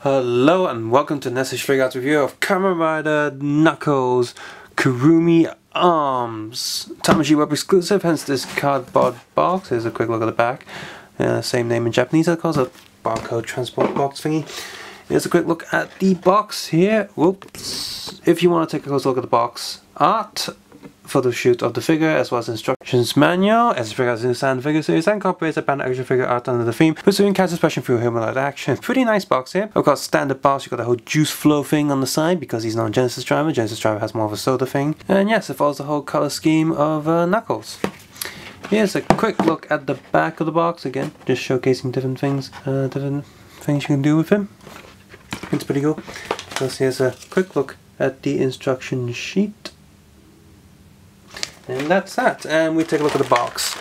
Hello and welcome to S.H.Figuarts review of Kamen Rider Knuckles Kurumi Arms. Tamashii Web exclusive, hence this cardboard box. Here's a quick look at the back. Same name in Japanese, of course, a barcode transport box thingy. Here's a quick look at the box here. Whoops. If you want to take a close look at the box art, photo shoot of the figure as well as instructions manual. S.H.Figuarts new stand figure series and incorporates a band action figure art under the theme, pursuing character expression through humanoid action. Pretty nice box here. Of course, standard box, you got the whole juice flow thing on the side because he's not a Genesis driver. Genesis driver has more of a soda thing. And yes, it follows the whole color scheme of Knuckles. Here's a quick look at the back of the box again, just showcasing different things you can do with him. It's pretty cool. So here's a quick look at the instruction sheet. And that's that. And we take a look at the box,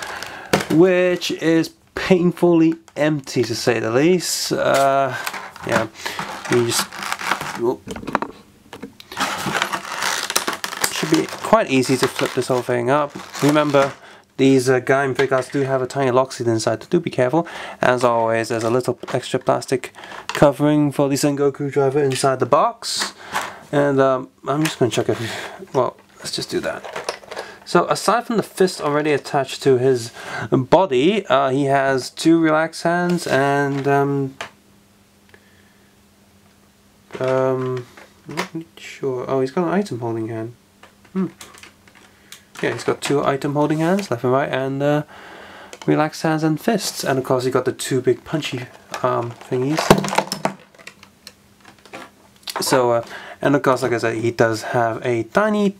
which is painfully empty to say the least. Yeah, we just should be quite easy to flip this whole thing up. Remember, these Gaim figures do have a tiny lock seat inside, so do be careful. As always, there's a little extra plastic covering for the Sengoku driver inside the box. And I'm just going to check if, well, let's just do that. So aside from the fist already attached to his body, he has two relaxed hands and I'm not sure. Oh, he's got an item holding hand. Yeah, he's got two item holding hands, left and right, and relaxed hands and fists. And of course, he got the two big punchy thingies. So, and of course, like I said, he does have a tiny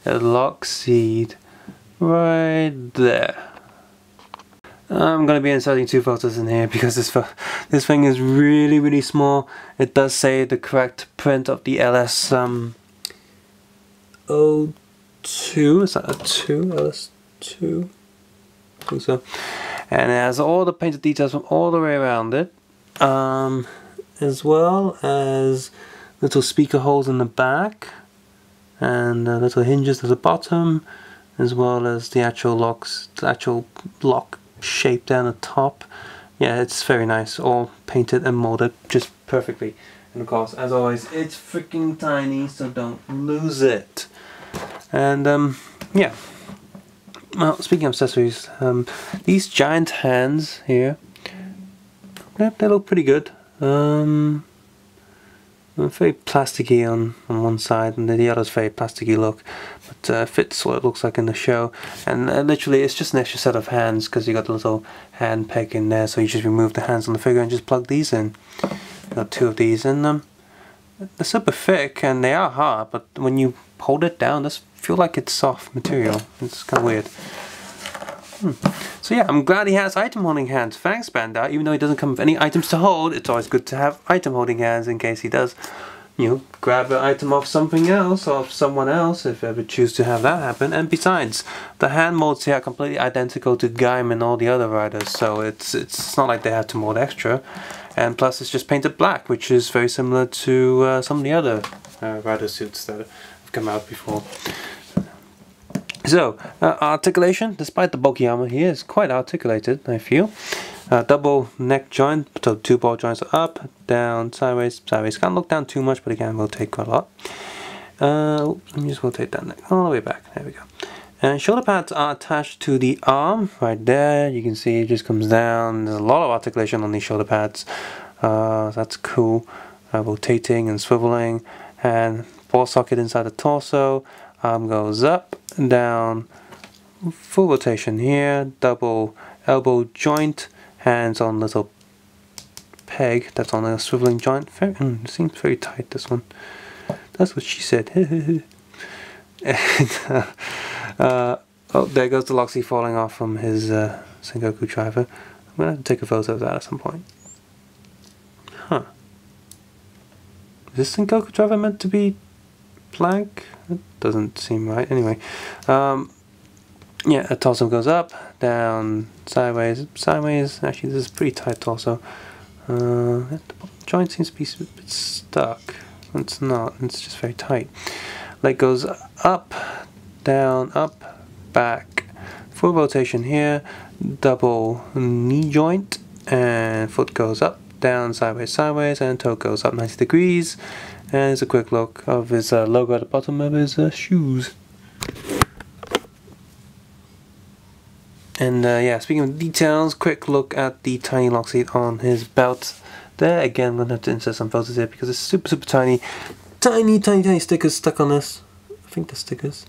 lock seat right there. I'm going to be inserting two photos in here because this thing is really small. It does say the correct print of the LS02. Is that a 2? LS2? I think so. And it has all the painted details from all the way around it, as well as little speaker holes in the back and little hinges at the bottom, as well as the actual lock shape down the top. Yeah, it's very nice, all painted and molded just perfectly. And of course, as always, it's freaking tiny, so don't lose it. And yeah, well, speaking of accessories, these giant hands here, they look pretty good. Very plasticky on one side, and the other's very plasticky look, but fits what it looks like in the show. And literally, it's just an extra set of hands because you got the little hand peg in there, so you just remove the hands on the figure and just plug these in. Got two of these, and they're super thick and they are hard, but when you hold it down, this feel like it's soft material. It's kind of weird. So yeah, I'm glad he has item holding hands. Thanks, Bandai. Even though he doesn't come with any items to hold, it's always good to have item holding hands in case he does, you know, grab an item off something else or off someone else if you ever choose to have that happen. And besides, the hand molds here are completely identical to Gaim and all the other riders, so it's not like they have to mold extra. And plus, it's just painted black, which is very similar to some of the other rider suits that have come out before. So, articulation, despite the bulky armor here, is quite articulated, I feel. Double neck joint, so two ball joints are up, down, sideways. Can't look down too much, but again, rotate quite a lot. Let me just rotate that neck all the way back. There we go. And shoulder pads are attached to the arm, right there. You can see it just comes down. There's a lot of articulation on these shoulder pads. That's cool. Rotating and swiveling. And ball socket inside the torso. Arm goes up, down, full rotation here, double elbow joint, hands on little peg that's on a swiveling joint. It seems very tight, this one. That's what she said. And, oh, there goes the Loxy falling off from his Sengoku driver. I'm going to have to take a photo of that at some point. Huh. Is this Sengoku driver meant to be blank? It doesn't seem right. Anyway, yeah, the torso goes up, down, sideways. Actually, this is pretty tight torso. The joint seems to be a bit stuck. It's not. It's just very tight. Leg goes up, down, up, back. Full rotation here. Double knee joint, and foot goes up, down, sideways, sideways, and toe goes up 90 degrees. And here's a quick look of his logo at the bottom of his shoes. And yeah, speaking of details, quick look at the tiny lock seat on his belt there. Again, I'm going to have to insert some photos here because it's super tiny. Tiny stickers stuck on this. I think they're stickers.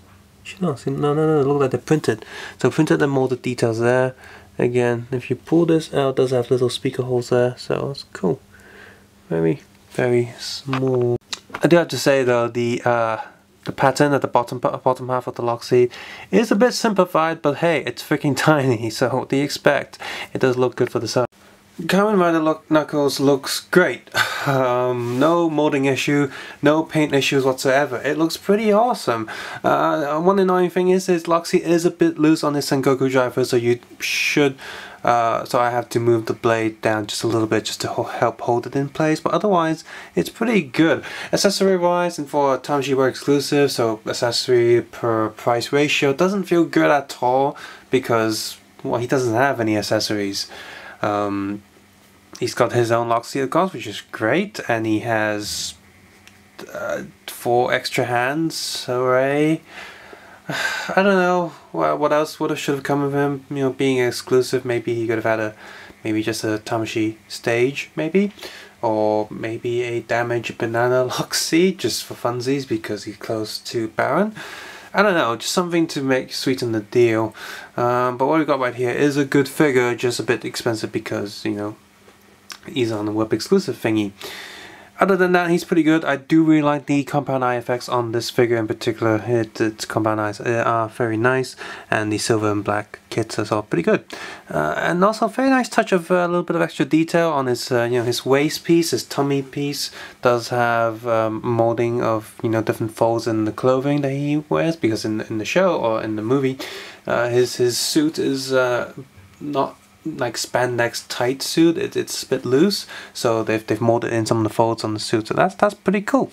No, look like they're printed. So printed and molded details there. Again, if you pull this out, it does have little speaker holes there, so it's cool. Very small. I do have to say though, the pattern at the bottom half of the lock seat is a bit simplified, but hey, it's freaking tiny, so what do you expect? It does look good for the side. Kamen Rider Knuckles looks great. No molding issue, no paint issues whatsoever. It looks pretty awesome. One annoying thing is his lock seat is a bit loose on his Sengoku driver, so you should so I have to move the blade down just a little bit just to help hold it in place, but otherwise it's pretty good. Accessory wise, and for a Tamashi Works exclusive, so accessory per price ratio doesn't feel good at all because, well, he doesn't have any accessories. He's got his own lock seat of course, which is great, and he has 4 extra hands. Hooray! I don't know what else should have come of him. You know, being exclusive, maybe he could have had maybe just a Tamashi stage, maybe, or maybe a damaged banana lock seat just for funsies because he's close to Baron. I don't know, just something to sweeten the deal. But what we got right here is a good figure, just a bit expensive because, you know, he's on the web exclusive thingy. Other than that, he's pretty good. I do really like the compound eye effects on this figure in particular. Its compound eyes are very nice, and the silver and black kits are all pretty good. And also a very nice touch of a little bit of extra detail on his, you know, his waist piece, his tummy piece does have molding of, you know, different folds in the clothing that he wears, because in the show or in the movie, his suit is not like spandex tight suit. It's a bit loose, so they've molded in some of the folds on the suit, so that's pretty cool.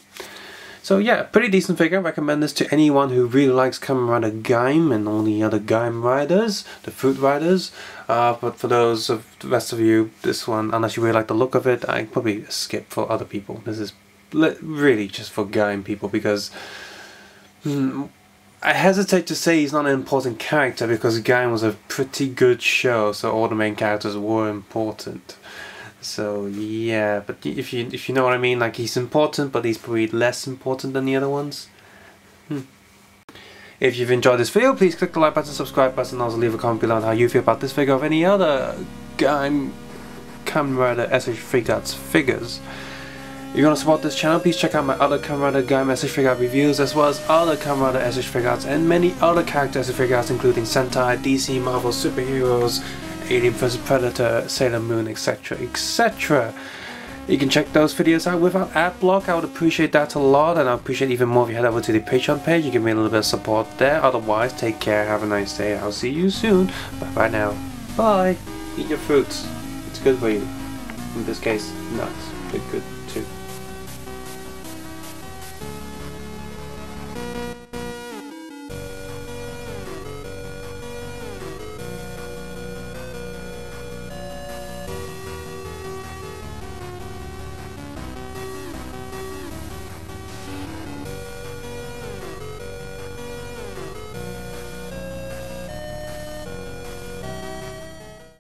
So yeah, pretty decent figure. I recommend this to anyone who really likes Kamen Rider Gaim and all the other Gaim riders, the Fruit Riders. But for those of the rest of you, this one, unless you really like the look of it, I'd probably skip for other people. This is really just for Gaim people, because I hesitate to say he's not an important character because Gaim was a pretty good show, so all the main characters were important. So yeah, but if you know what I mean, like he's important, but he's probably less important than the other ones. If you've enjoyed this video, please click the like button, subscribe button, and also leave a comment below on how you feel about this figure or any other Kamen Rider S.H.Figuarts figures. If you want to support this channel, please check out my other Kamen Rider Gaim S.H.Figuarts reviews, as well as other Kamen Rider S.H.Figuarts and many other character S.H.Figuarts, including Sentai, DC, Marvel superheroes, Alien vs Predator, Sailor Moon, etc, etc. You can check those videos out without ad block. I would appreciate that a lot, and I'd appreciate even more if you head over to the Patreon page. You give me a little bit of support there. Otherwise, take care, have a nice day. I'll see you soon. Bye bye now. Bye. Eat your fruits. It's good for you. In this case, nuts. They're good too.